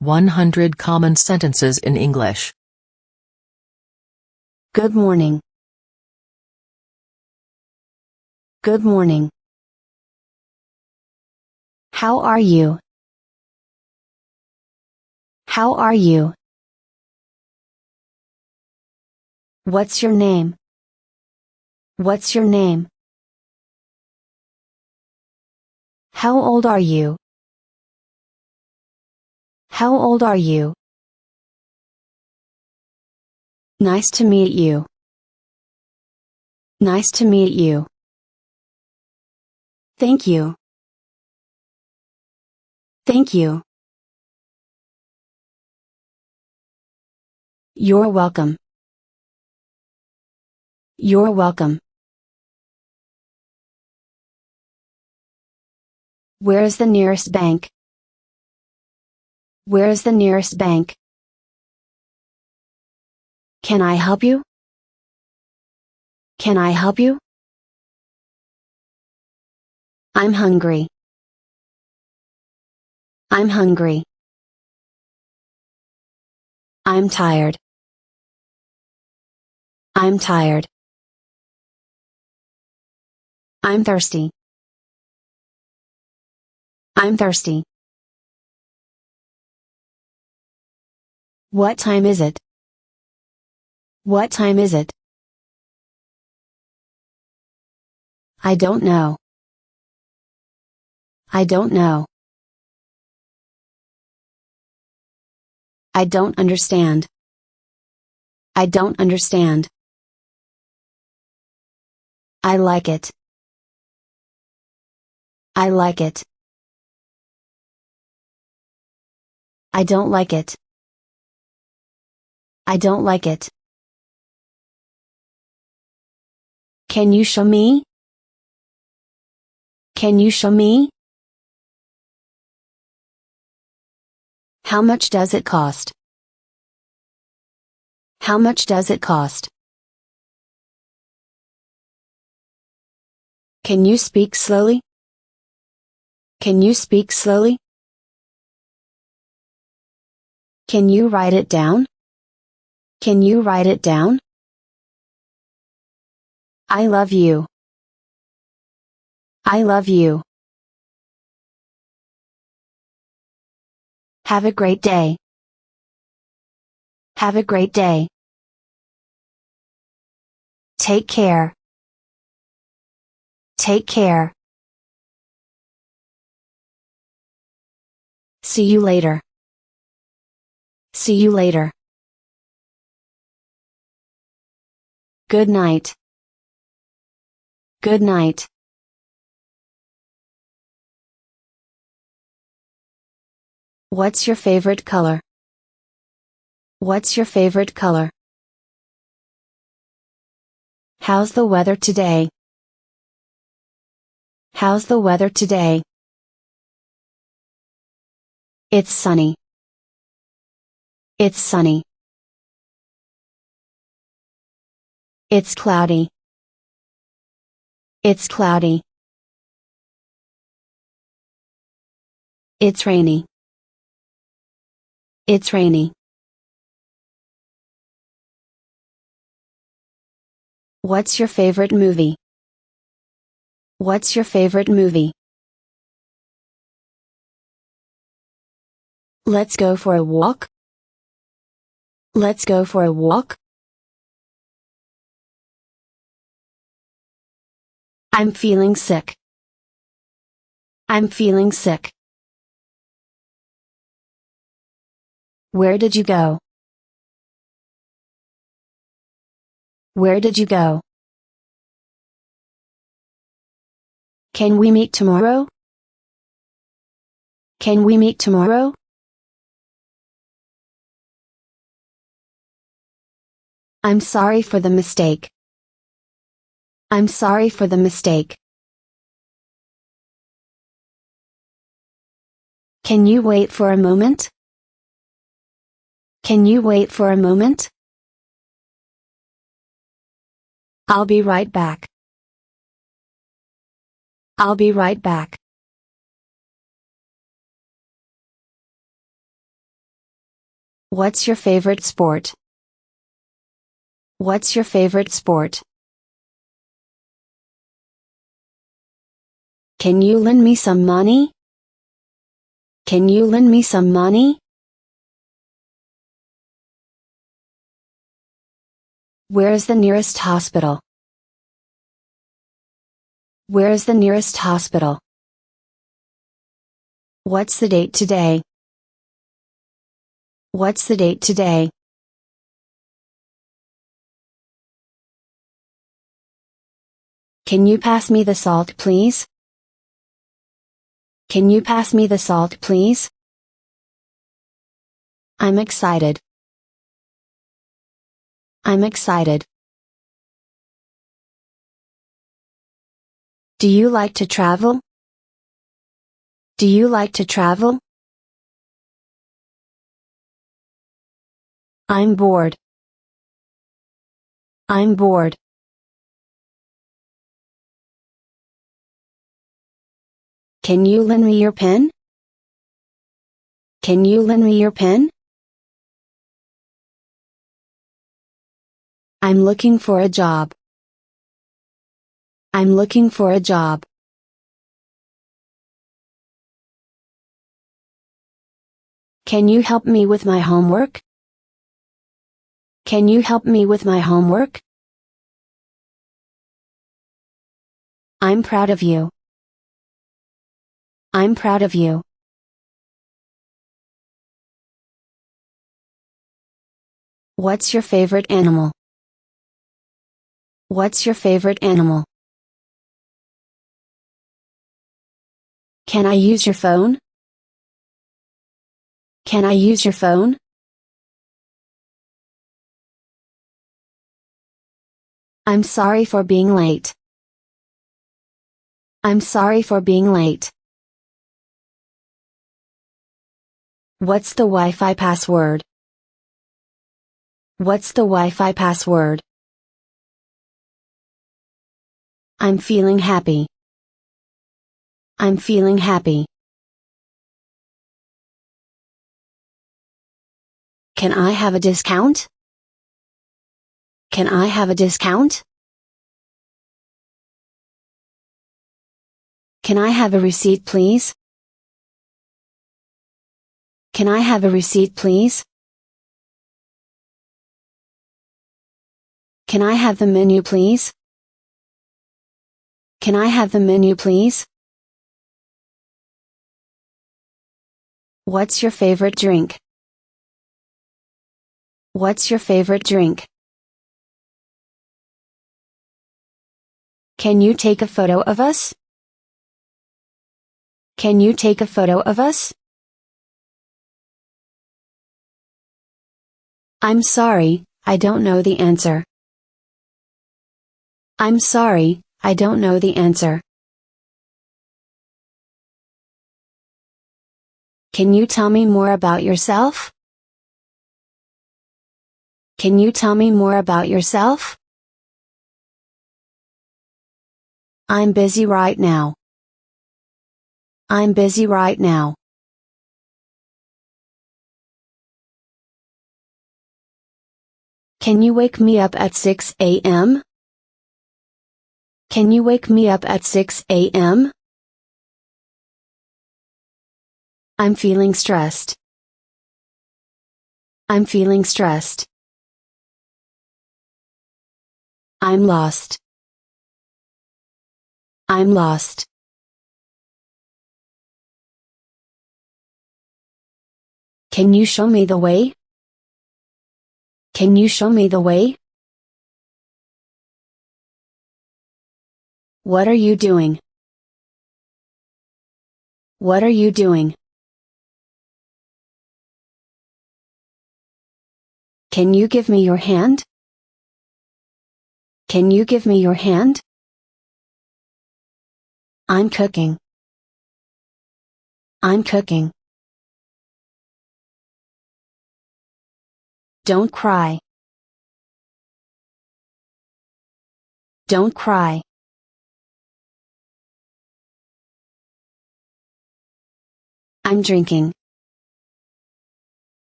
100 common sentences in English. Good morning. Good morning. How are you? How are you? What's your name? What's your name? How old are you? How old are you? Nice to meet you. Nice to meet you. Thank you. Thank you. You're welcome. You're welcome. Where is the nearest bank? Where is the nearest bank? Can I help you? Can I help you? I'm hungry. I'm hungry. I'm tired. I'm tired. I'm thirsty. I'm thirsty. What time is it? What time is it? I don't know. I don't know. I don't understand. I don't understand. I like it. I like it. I don't like it. I don't like it. Can you show me? Can you show me? How much does it cost? How much does it cost? Can you speak slowly? Can you speak slowly? Can you write it down? Can you write it down? I love you. I love you. Have a great day. Have a great day. Take care. Take care. See you later. See you later. Good night. Good night. What's your favorite color? What's your favorite color? How's the weather today? How's the weather today? It's sunny. It's sunny. It's cloudy. It's cloudy. It's rainy. It's rainy. What's your favorite movie? What's your favorite movie? Let's go for a walk. Let's go for a walk. I'm feeling sick. I'm feeling sick. Where did you go? Where did you go? Can we meet tomorrow? Can we meet tomorrow? I'm sorry for the mistake. I'm sorry for the mistake. Can you wait for a moment? Can you wait for a moment? I'll be right back. I'll be right back. What's your favorite sport? What's your favorite sport? Can you lend me some money? Can you lend me some money? Where is the nearest hospital? Where is the nearest hospital? What's the date today? What's the date today? Can you pass me the salt, please? Can you pass me the salt, please? I'm excited. I'm excited. Do you like to travel? Do you like to travel? I'm bored. I'm bored. Can you lend me your pen? Can you lend me your pen? I'm looking for a job. I'm looking for a job. Can you help me with my homework? Can you help me with my homework? I'm proud of you. I'm proud of you. What's your favorite animal? What's your favorite animal? Can I use your phone? Can I use your phone? I'm sorry for being late. I'm sorry for being late. What's the Wi-Fi password? What's the Wi-Fi password? I'm feeling happy. I'm feeling happy. Can I have a discount? Can I have a discount? Can I have a receipt, please? Can I have a receipt, please? Can I have the menu, please? Can I have the menu, please? What's your favorite drink? What's your favorite drink? Can you take a photo of us? Can you take a photo of us? I'm sorry, I don't know the answer. I'm sorry, I don't know the answer. Can you tell me more about yourself? Can you tell me more about yourself? I'm busy right now. I'm busy right now. Can you wake me up at 6 a.m.? Can you wake me up at 6 a.m.? I'm feeling stressed. I'm feeling stressed. I'm lost. I'm lost. Can you show me the way? Can you show me the way? What are you doing? What are you doing? Can you give me your hand? Can you give me your hand? I'm cooking. I'm cooking. Don't cry. Don't cry. I'm drinking.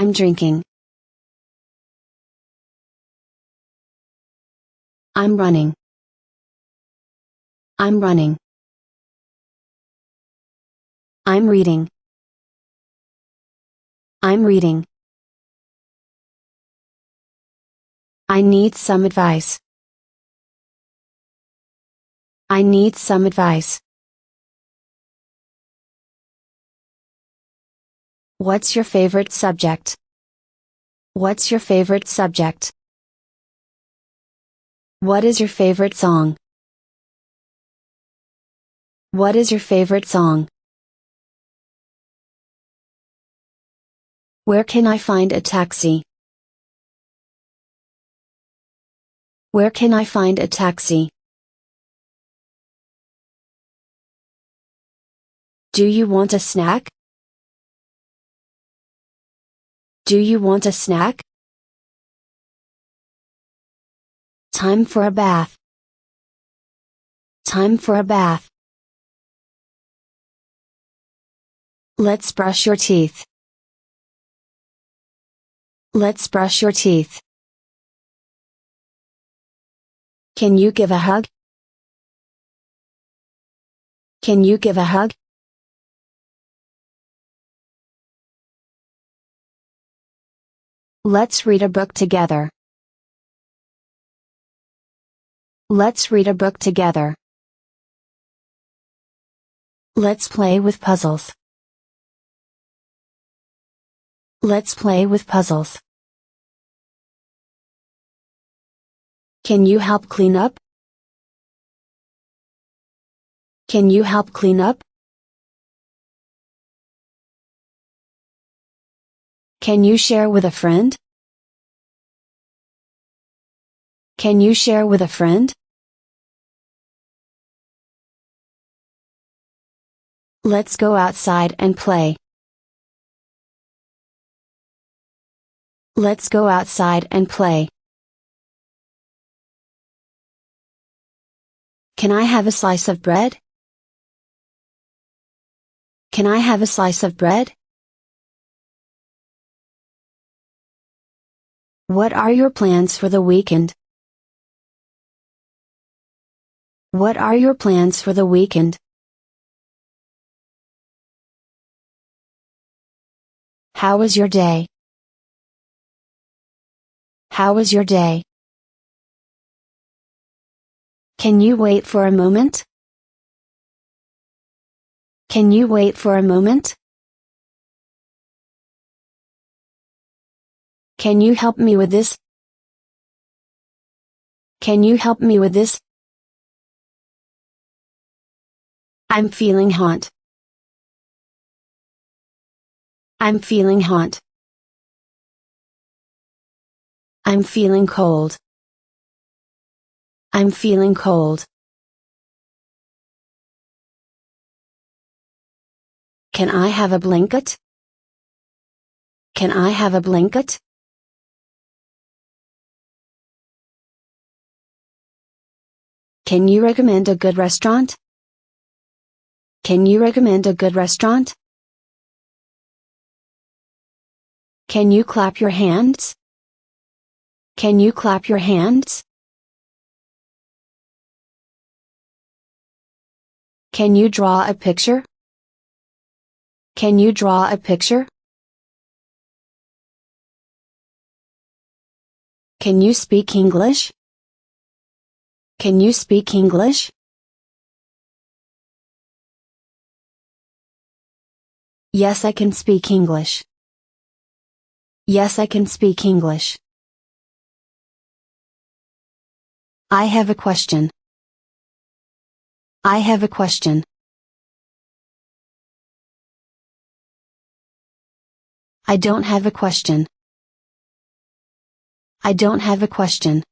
I'm drinking. I'm running. I'm running. I'm reading. I'm reading. I need some advice. I need some advice. What's your favorite subject? What's your favorite subject? What is your favorite song? What is your favorite song? Where can I find a taxi? Where can I find a taxi? Do you want a snack? Do you want a snack? Time for a bath. Time for a bath. Let's brush your teeth. Let's brush your teeth. Can you give a hug? Can you give a hug? Let's read a book together. Let's read a book together. Let's play with puzzles. Let's play with puzzles. Can you help clean up? Can you help clean up? Can you share with a friend? Can you share with a friend? Let's go outside and play. Let's go outside and play. Can I have a slice of bread? Can I have a slice of bread? What are your plans for the weekend? What are your plans for the weekend? How was your day? How was your day? Can you wait for a moment? Can you wait for a moment? Can you help me with this? Can you help me with this? I'm feeling hot. I'm feeling hot. I'm feeling cold. I'm feeling cold. Can I have a blanket? Can I have a blanket? Can you recommend a good restaurant? Can you recommend a good restaurant? Can you clap your hands? Can you clap your hands? Can you draw a picture? Can you draw a picture? Can you speak English? Can you speak English? Yes, I can speak English. Yes, I can speak English. I have a question. I have a question. I don't have a question. I don't have a question.